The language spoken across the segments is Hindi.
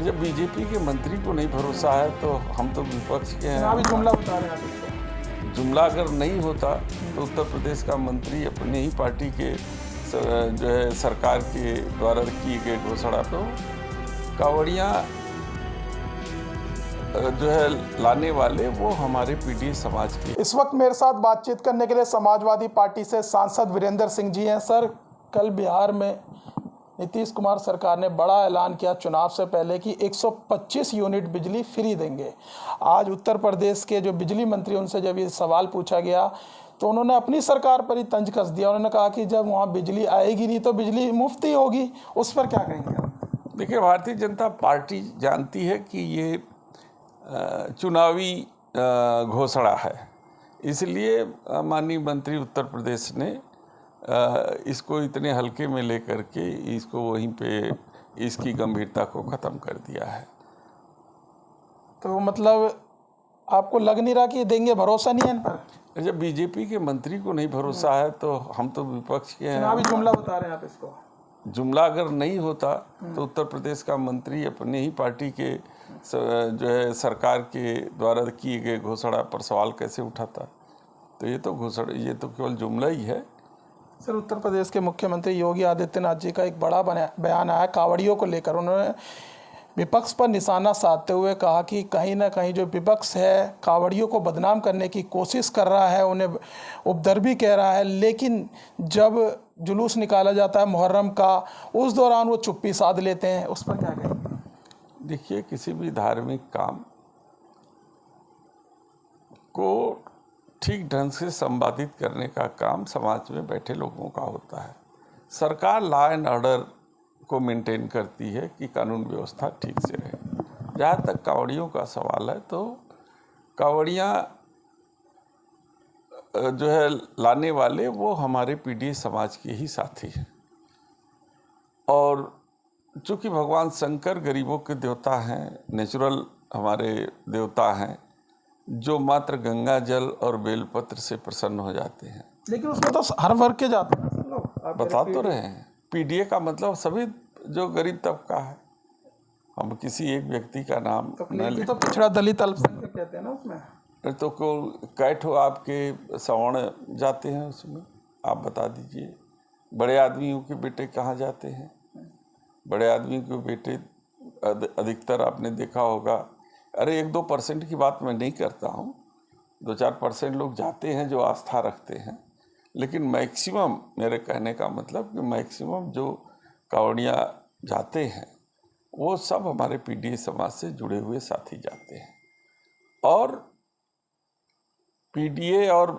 जब बीजेपी के मंत्री को नहीं भरोसा है तो हम तो विपक्ष के हैं। अभी जुमला बता रहे हैं आप इसको। जुमला अगर नहीं होता तो उत्तर प्रदेश का मंत्री अपने ही पार्टी के जो है सरकार के द्वारा की गई घोषणा तो कांवड़ियाँ जो है लाने वाले वो हमारे पीडीए समाज के। इस वक्त मेरे साथ बातचीत करने के लिए समाजवादी पार्टी से सांसद वीरेंद्र सिंह जी हैं। सर, कल बिहार में नीतीश कुमार सरकार ने बड़ा ऐलान किया चुनाव से पहले कि 125 यूनिट बिजली फ्री देंगे। आज उत्तर प्रदेश के जो बिजली मंत्री उनसे जब ये सवाल पूछा गया तो उन्होंने अपनी सरकार पर ही तंज कस दिया। उन्होंने कहा कि जब वहाँ बिजली आएगी नहीं तो बिजली मुफ्त ही होगी। उस पर क्या कहेंगे आप? देखिए, भारतीय जनता पार्टी जानती है कि ये चुनावी घोषणा है, इसलिए माननीय मंत्री उत्तर प्रदेश ने इसको इतने हल्के में लेकर के इसको वहीं पे इसकी गंभीरता को ख़त्म कर दिया है। तो मतलब आपको लग नहीं रहा कि देंगे, भरोसा नहीं है इन पर? जब बीजेपी के मंत्री को नहीं भरोसा है तो हम तो विपक्ष के हैं। अभी जुमला बता रहे हैं आप इसको। जुमला अगर नहीं होता तो उत्तर प्रदेश का मंत्री अपने ही पार्टी के जो है सरकार के द्वारा की गई घोषणा पर सवाल कैसे उठाता? तो ये तो केवल जुमला ही है। सर, उत्तर प्रदेश के मुख्यमंत्री योगी आदित्यनाथ जी का एक बड़ा बयान आया कांवड़ियों को लेकर। उन्होंने विपक्ष पर निशाना साधते हुए कहा कि कहीं ना कहीं जो विपक्ष है कांवड़ियों को बदनाम करने की कोशिश कर रहा है, उन्हें उपद्रवी कह रहा है, लेकिन जब जुलूस निकाला जाता है मुहर्रम का उस दौरान वो चुप्पी साध लेते हैं। उस पर क्या कहेंगे? देखिए, किसी भी धार्मिक काम को ठीक ढंग से संपादित करने का काम समाज में बैठे लोगों का होता है। सरकार लॉ एंड ऑर्डर को मेंटेन करती है कि कानून व्यवस्था ठीक से रहे। जहाँ तक कांवड़ियों का सवाल है तो कांवड़ियाँ जो है लाने वाले वो हमारे पीडीए समाज के ही साथी हैं। और चूँकि भगवान शंकर गरीबों के देवता हैं, नेचुरल हमारे देवता हैं जो मात्र गंगा जल और बेलपत्र से प्रसन्न हो जाते हैं। लेकिन उसमें तो हर वर्ग के जाते हैं सब लोग। बता तो रहे हैं, पीडीए का मतलब सभी जो गरीब तबका है। हम किसी एक व्यक्ति का नाम न ले तो पिछड़ा दलित अल्पसंख्यक कहते हैं ना उसमें। तो कैठ आपके सवर्ण जाते हैं उसमें, आप बता दीजिए। बड़े आदमियों के बेटे कहाँ जाते हैं? बड़े आदमी के बेटे अधिकतर आपने देखा होगा, अरे 1-2% की बात मैं नहीं करता हूँ, 2-4% लोग जाते हैं जो आस्था रखते हैं, लेकिन मैक्सिमम, मेरे कहने का मतलब कि मैक्सिमम जो कांवड़ियाँ जाते हैं वो सब हमारे पीडीए समाज से जुड़े हुए साथी जाते हैं। और पीडीए और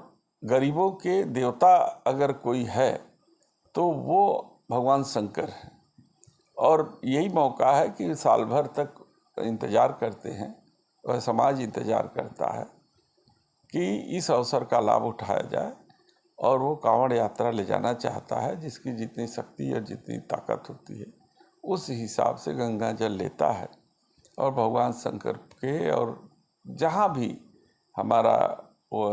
गरीबों के देवता अगर कोई है तो वो भगवान शंकर है। और यही मौका है कि साल भर तक इंतज़ार करते हैं, वह समाज इंतज़ार करता है कि इस अवसर का लाभ उठाया जाए। और वो कांवड़ यात्रा ले जाना चाहता है, जिसकी जितनी शक्ति और जितनी ताकत होती है उस हिसाब से गंगा जल लेता है और भगवान शंकर के और जहाँ भी हमारा वो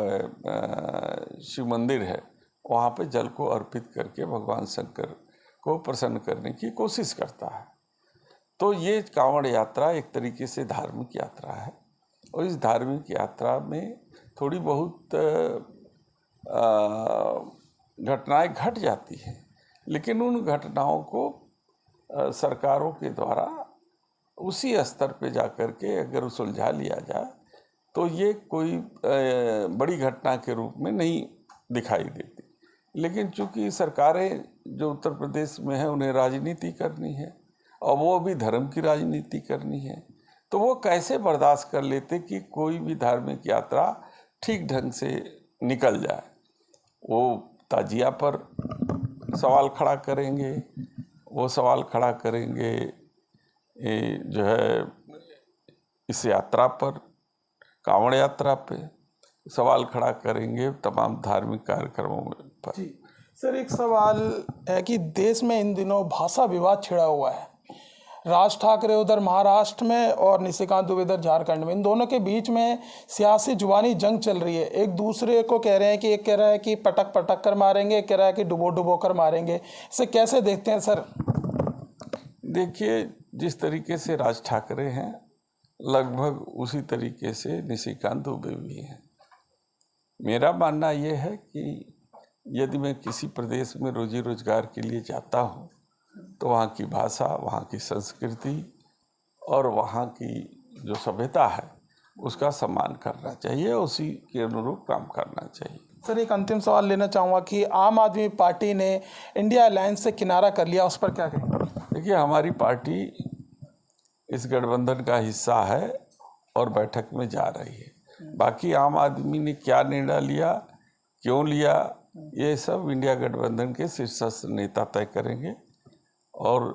शिव मंदिर है वहाँ पे जल को अर्पित करके भगवान शंकर को प्रसन्न करने की कोशिश करता है। तो ये कांवड़ यात्रा एक तरीके से धार्मिक यात्रा है और इस धार्मिक यात्रा में थोड़ी बहुत घटनाएं घट जाती हैं, लेकिन उन घटनाओं को सरकारों के द्वारा उसी स्तर पे जाकर के अगर सुलझा लिया जाए तो ये कोई बड़ी घटना के रूप में नहीं दिखाई देती। लेकिन चूंकि सरकारें जो उत्तर प्रदेश में है उन्हें राजनीति करनी है और वो भी धर्म की राजनीति करनी है, तो वो कैसे बर्दाश्त कर लेते कि कोई भी धार्मिक यात्रा ठीक ढंग से निकल जाए। वो ताजिया पर सवाल खड़ा करेंगे, वो सवाल खड़ा करेंगे जो है इस यात्रा पर, कांवड़ यात्रा पे सवाल खड़ा करेंगे तमाम धार्मिक कार्यक्रमों पर। जी सर, एक सवाल है कि देश में इन दिनों भाषा विवाद छिड़ा हुआ है। राज ठाकरे उधर महाराष्ट्र में और निशिकांत दुबे इधर झारखंड में, इन दोनों के बीच में सियासी जुबानी जंग चल रही है। एक दूसरे को कह रहे हैं कि एक कह रहा है कि पटक पटक कर मारेंगे, एक कह रहा है कि डुबो डुबो कर मारेंगे। इसे कैसे देखते हैं सर? देखिए, जिस तरीके से राज ठाकरे हैं, लगभग उसी तरीके से निशिकांत दुबे भी हैं। मेरा मानना ये है कि यदि मैं किसी प्रदेश में रोजी रोजगार के लिए जाता हूँ तो वहाँ की भाषा, वहाँ की संस्कृति और वहाँ की जो सभ्यता है उसका सम्मान करना चाहिए, उसी के अनुरूप काम करना चाहिए। सर, एक अंतिम सवाल लेना चाहूँगा कि आम आदमी पार्टी ने इंडिया अलायंस से किनारा कर लिया, उस पर क्या कहेंगे? देखिए, हमारी पार्टी इस गठबंधन का हिस्सा है और बैठक में जा रही है। बाकी आम आदमी ने क्या निर्णय लिया, क्यों लिया, ये सब इंडिया गठबंधन के शीर्षस्थ नेता तय करेंगे और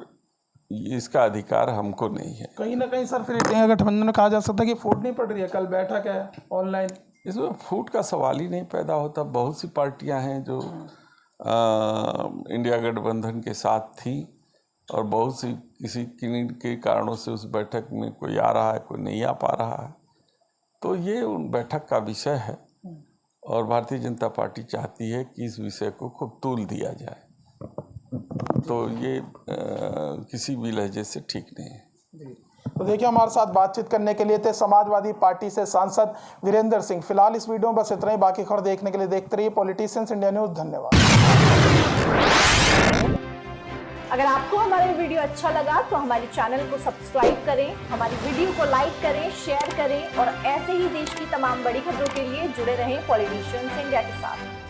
इसका अधिकार हमको नहीं है। कहीं ना कहीं सर फिर इंडिया गठबंधन में कहा जा सकता है कि फूट नहीं पड़ रही है, कल बैठक है ऑनलाइन, इसमें फूट का सवाल ही नहीं पैदा होता। बहुत सी पार्टियां हैं जो इंडिया गठबंधन के साथ थी और बहुत सी किसी के कारणों से उस बैठक में कोई आ रहा है, कोई नहीं आ पा रहा है, तो ये उन बैठक का विषय है और भारतीय जनता पार्टी चाहती है कि इस विषय को खूब तूल दिया जाए, तो ये किसी भी लहजे से ठीक नहीं है। तो देखिए, हमारे साथ बातचीत करने के लिए थे समाजवादी पार्टी से सांसद वीरेंद्र सिंह। फिलहाल इस वीडियो में बस इतना ही। बाकी खबर देखने के लिए देखते रहिए पॉलिटिशियंस इंडिया न्यूज़। धन्यवाद। अगर आपको हमारा वीडियो अच्छा लगा तो हमारे चैनल को सब्सक्राइब करें, हमारी वीडियो को लाइक करें, शेयर करें और ऐसे ही देश की तमाम बड़ी खबरों के लिए जुड़े रहें पॉलिटिशियंस इंडिया के साथ।